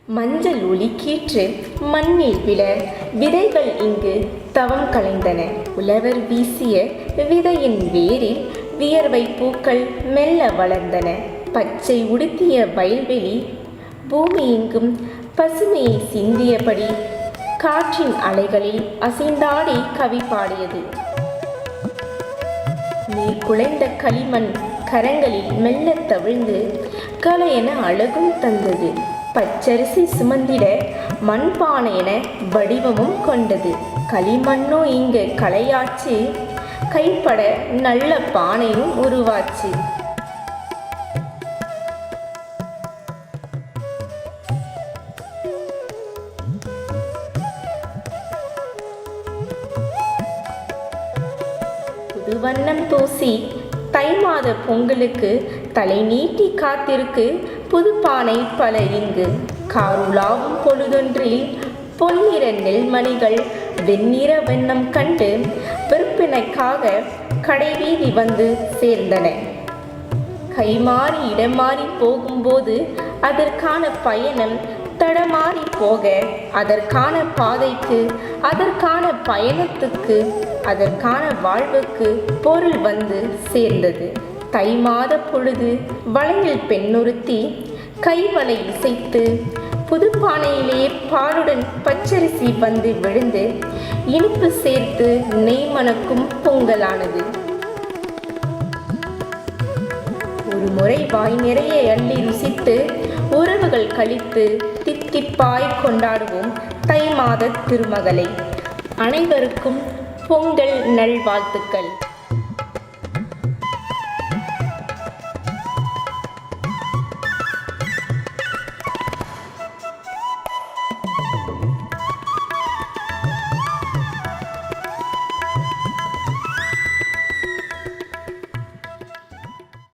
மஞ்சள் ஒளி கீற்று மண்ணில் விழ விதைகள் இங்கு தவம் கலைந்தன. உழவர் வீசிய விதையின் வேரில் வியர்வை பூக்கள் மெல்ல வளர்ந்தன. பச்சை உடுத்திய வயல்வெளி பூமி எங்கும் பசுமையை சிந்தியபடி காற்றின் அலைகளில் அசைந்தாடி கவி பாடியது. நீர் குலைந்த களிமண் கரங்களில் மெல்ல தவிழ்ந்து கலையென அழகும் தந்தது. பச்சரிசி சுமந்திட மண்பானை என வடிவமும் கொண்டது. களிமண்ணோ இங்கு கலையாச்சு, கைப்பட நல்ல பானையும் உருவாச்சு. புது வண்ணம் தூசி தை மாத பொங்கலுக்கு தலை நீட்டி காத்திருக்கு புதுப்பானை பல இங்கு. காருலாவும் பொழுதொன்றில் பொன்னிற நெல்மணிகள் வெண்ணிற வண்ணம் கண்டு விற்பனைக்காக கடைவீதி வந்து சேர்ந்தன. கைமாறி இடமாறி போகும்போது அதற்கான பயணம் தடமாறி போக, அதற்கான பாதைக்கு அதற்கான பயணத்துக்கு அதற்கான வாழ்வுக்கு பொருள் வந்து சேர்ந்தது. தை மாத பொழுது வளையில் பெண்ணொருத்தி கைவளை இசைத்து புதுப்பானையிலே பாலுடன் பச்சரிசி வந்து விழுந்து இனிப்பு சேர்த்து நெய் மணக்கும் பொங்கலானது. ஒரு முறை வாய் நிறைய அள்ளி ருசித்து உறவுகள் கழித்து தித்திப்பாய் கொண்டாடுவோம் தை மாத திருமகளை. அனைவருக்கும் பொங்கல் நல்வாழ்த்துக்கள்.